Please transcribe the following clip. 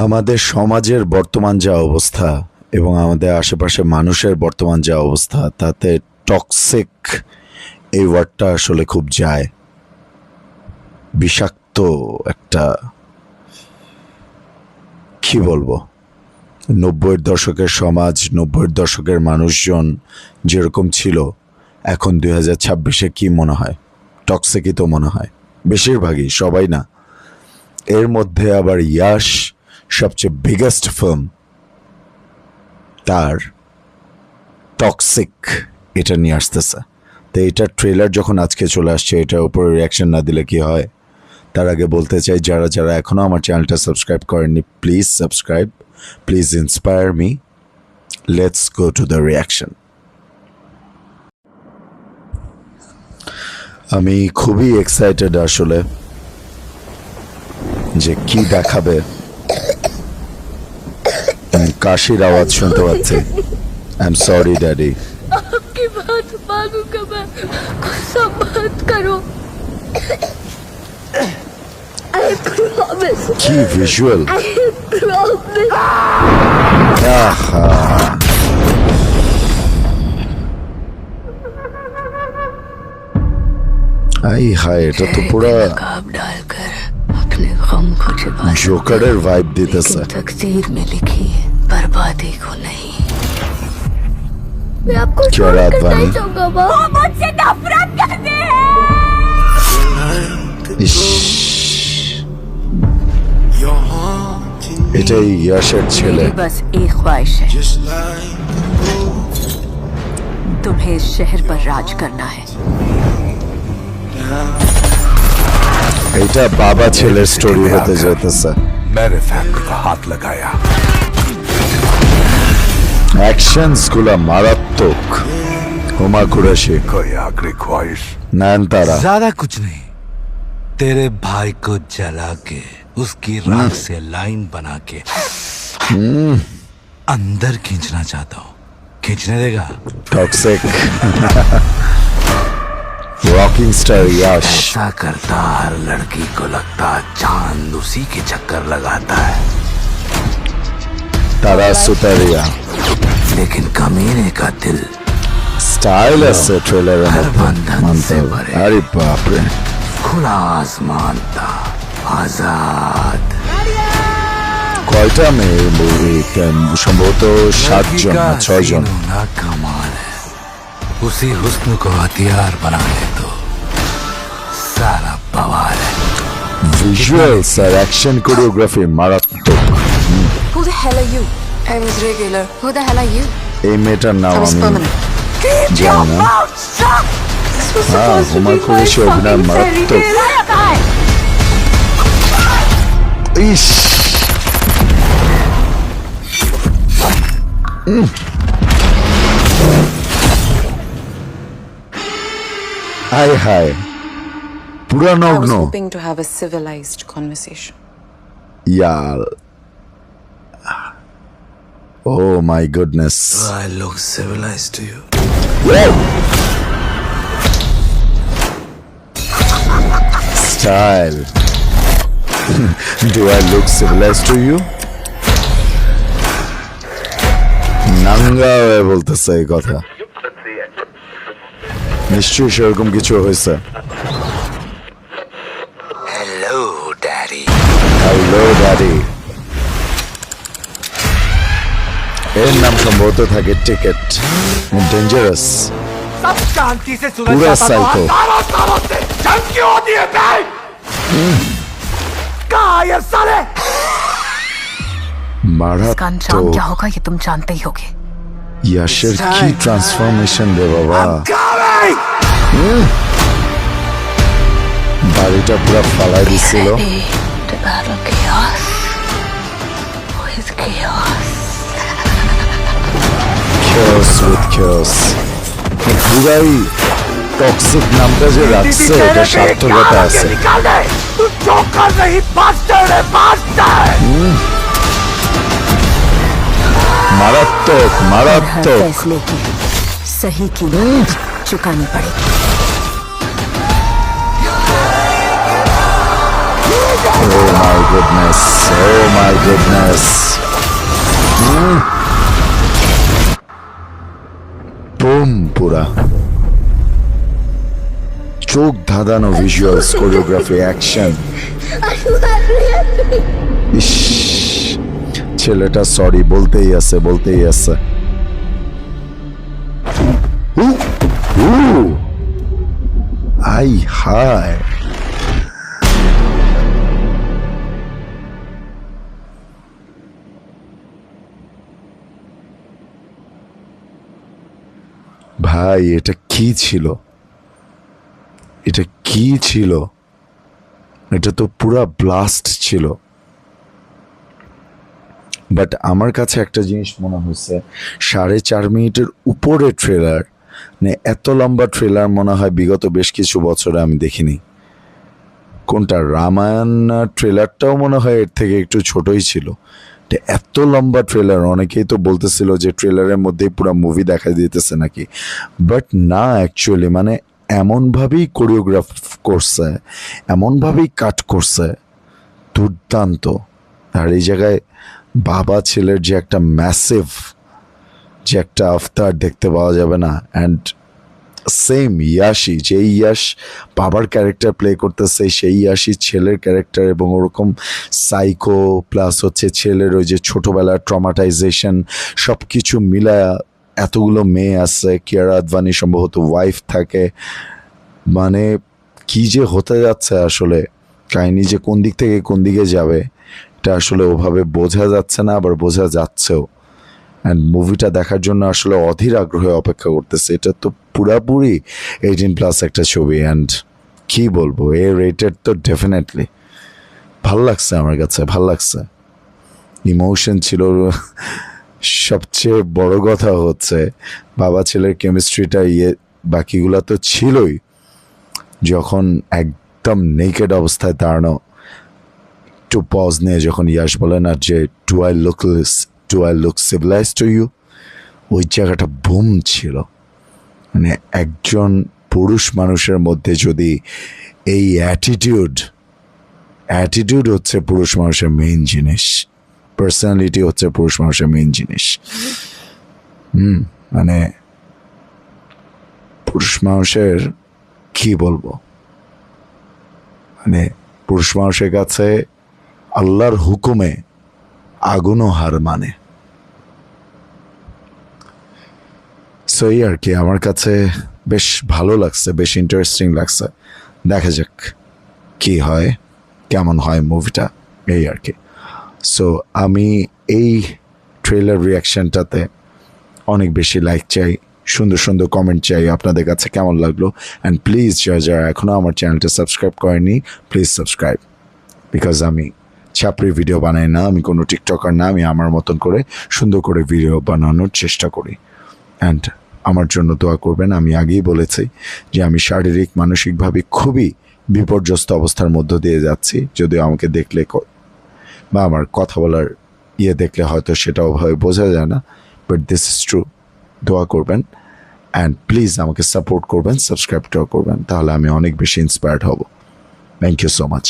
আমাদের সমাজের বর্তমান যা অবস্থা এবং আমাদের আশেপাশে মানুষের বর্তমান যা অবস্থা তাতে টক্সিক এই ওয়ার্ডটা আসলে খুব যায়। বিষাক্ত একটা, কি বলবো, 90-এর দশকের সমাজ, 90-এর দশকের মানুষজন যেরকম ছিল, এখন 2026-এ কি মনে হয়? টক্সিকই তো মনে হয় বেশিরভাগই, সবাই না। এর মধ্যে আবার ইয়াশ সবচেয়ে বিগেস্ট ফিল্ম, তার টক্সিক এটা নিয়ে আসতেছে। তো এটার ট্রেলার যখন আজকে চলে আসছে, এটার উপরে রিয়াকশন না দিলে কি হয়? তার আগে বলতে চাই, যারা যারা এখনও আমার চ্যানেলটা সাবস্ক্রাইব করেননি, please subscribe, please inspire me. Let's go to the reaction. আমি খুবই এক্সাইটেড আসলে যে কি দেখাবে। কাশির আওয়াজ শুনতে পাচ্ছি। I am sorry daddy. आपकी बात मानूंगा मैं, गुस्सा मत करो। I promise. কি ভিজুয়াল! I promise. আহা, আই হায়, এটা তো পুরা नकाब डालकर अपने गम को छिपा জোকারের ভাইব দিতেছে। लेकिन तकदीर में लिखी बर्बादी को नहीं। मैं आपको क्या छोड़ रात कर बानी? नहीं जाऊंगा माँ। वो मुझसे नफरत करते हैं। ইস, এটাই ইয়াশের ছেলে। मेरी बस एक ख्वाहिश है, तुम्हें इस शहर पर राज करना है। এটা বাবা ছেলের স্টোরি হতে যেতেছে। मेरे फैमिली का हाथ लगाया। অ্যাকশনস গুলা মারাত্মক। হুমা কুরেশি, कोई आखिरी ख्वाहिश? নয়নতারা। ज्यादा कुछ नहीं, तेरे भाई को जला के उसकी राख से लाइन बना के अंदर खींचना चाहता हूँ। खींचने देगा? टॉक्सिक रॉकिंग स्टार यश। ऐसा करता हर लड़की को लगता चांद उसी के चक्कर लगाता है, तारा सुतारिया। लेकिन कमीने का दिल स्टाइल আছে ট্রেলারে हर बंधन से भरे। আরে বাপ রে, खुला आसमान था, आजाद। কয়টা মেয়ে মুভি? সম্ভবত 7 জন না 6 জন। सीनों कमाल है, उसी हुस्न को हथियार बना ले तो सारा बवाल है। ভিজুয়ালস আর অ্যাকশন কোরিওগ্রাফি মারাত্মক। Who the hell are you? I was regular. Who the hell are you? এই মেয়েটার নাম I was আমি permanent. জানি না। This was हाँ, supposed to Huma be my Qureshi अभिनय fucking fairy मारात्मक। tale. ইস, হায় হায়, পুরা I was নগ্ন। hoping to have a civilized conversation. ইয়ার, oh my goodness. I look civilized to you? Style. Do I look civilized to you? Nanga হয়ে বলতেছে এই কথা। নিশ্চয়ই সেরকম কিছু হয়েছে। Hello, Daddy. Hello daddy. এর নাম সম্ভবত থাকে টিকেট। ডেঞ্জারাস, सब शांति से सुलझ पूरा जाता तो psycho। हजारों सालों से जंग क्यों होती है बे? कहाँ ये साले? इसका अंजाम মারাত্মক। क्या होगा ये तुम जानते ही होगे। ইয়াশের কি ট্রান্সফরমেশন রে বাবা। Coming! বাড়িটা পুরো ফালাই দিছিল। Ready to battle chaos with chaos. chaos with chaos। পুরাই টক্সিক নামটা যে রাখছে এটা সার্থকতা আছে। निकाल दे! तू जोकर नहीं, bastard है, bastard! মারাত্মক हर মারাত্মক। फैसले की सही कीमत चुकानी पड़ेगी। Oh my goodness, oh my goodness। পুরা চোখ ধাঁধানো ভিজুয়ালস, কোরিওগ্রাফি, অ্যাকশন। ইস, ছেলেটা সরি বলতেই আছে। আই হায়, ভাই এটা কি ছিল? এটা তো পুরা ব্লাস্ট ছিল। বাট আমার কাছে একটা জিনিস মনে হচ্ছে, 4.5 মিনিটের উপরে ট্রেলার, মানে এত লম্বা ট্রেলার মনে হয় বিগত বেশ কিছু বছরে আমি দেখিনি। কোনটা, রামায়ণ ট্রেলারটাও মনে হয় এর থেকে একটু ছোটই ছিল। এত লম্বা ট্রেলার, অনেকেই তো বলতেছিল যে ট্রেলারের মধ্যেই পুরো মুভি দেখা দিতেছে নাকি, বাট না, অ্যাকচুয়ালি মানে এমনভাবেই কোরিওগ্রাফ করছে, এমনভাবেই কাট করছে, দুর্দান্ত। আর এই জায়গায় বাবা ছেলের যে একটা ম্যাসিভ, যে একটা আফতার দেখতে পাওয়া যাবে না। অ্যান্ড সেম ইয়াশি, যে ইয়াশ বাবার ক্যারেক্টার প্লে করতেছে, সেই ইয়াশি ছেলের ক্যারেক্টার, এবং ওরকম সাইকো প্লাস হচ্ছে ছেলের ওই যে ছোটোবেলার ট্রমাটাইজেশন, সব কিছু মিলায়া এতগুলো মেয়ে আছে, কিয়ারা আদভানি সম্ভবত ওয়াইফ থাকে, মানে কি যে হতে যাচ্ছে আসলে, কাহিনী যে কোন দিক থেকে কোন দিকে যাবে এটা আসলে ওভাবে বোঝা যাচ্ছে না, আবার বোঝা যাচ্ছেও। অ্যান্ড মুভিটা দেখার জন্য আসলে অধীর আগ্রহে অপেক্ষা করতেছে। এটা তো পুরাপুরি 18+ একটা ছবি, অ্যান্ড কি বলবো, এ রেটেড তো ডেফিনেটলি ভাল লাগছে, আমার কাছে ভাল লাগছে। ইমোশন ছিল, সবচেয়ে বড় কথা হচ্ছে বাবা ছেলের কেমিস্ট্রিটা, বাকিগুলা তো ছিলই। যখন একদম নেকেড অবস্থায় দাঁড়ানো, একটু পজ নিয়ে যখন ইয়াশ বলে না যে do I look civilize to you, ওই জায়গাটা বুম ছিল। মানে একজন পুরুষ মানুষের মধ্যে যদি এই অ্যাটিটিউড হচ্ছে পুরুষ মানুষের মেইন জিনিস, পার্সোনালিটি হচ্ছে পুরুষ মানুষের মেইন জিনিস। মানে পুরুষ মানুষের কি বলবো, মানে পুরুষ মানুষের কাছে আল্লাহর হুকুমে আগুনও হার মানে। সো এই আর কি, আমার কাছে বেশ ভালো লাগছে, বেশ ইন্টারেস্টিং লাগছে। দেখা যাক কি হয়, কেমন হয় মুভিটা, এই আর কি। সো আমি এই ট্রেলার রিয়াকশনটাতে অনেক বেশি লাইক চাই, সুন্দর সুন্দর কমেন্ট চাই আপনাদের কাছে কেমন লাগলো। অ্যান্ড প্লিজ যারা এখনও আমার চ্যানেলটা সাবস্ক্রাইব করেনি, প্লিজ সাবস্ক্রাইব, বিকজ আমি ছাপড়ি ভিডিও বানাই না, আমি কোনো টিকটকার না, আমি আমার মতন করে সুন্দর করে ভিডিও বানানোর চেষ্টা করি। অ্যান্ড আমার জন্য দোয়া করবেন। আমি আগেই বলেছি যে আমি শারীরিক মানসিকভাবে খুবই বিপর্যস্ত অবস্থার মধ্য দিয়ে যাচ্ছি, যদিও আমাকে দেখলে বা আমার কথা বলার দেখলে হয়তো সেটা ওভাবে বোঝা যায় না, বাট দিস ইজ ট্রু। দোয়া করবেন অ্যান্ড প্লিজ আমাকে সাপোর্ট করবেন, সাবস্ক্রাইবটাও করবেন, তাহলে আমি অনেক বেশি ইন্সপায়ার্ড হব। Thank you so much.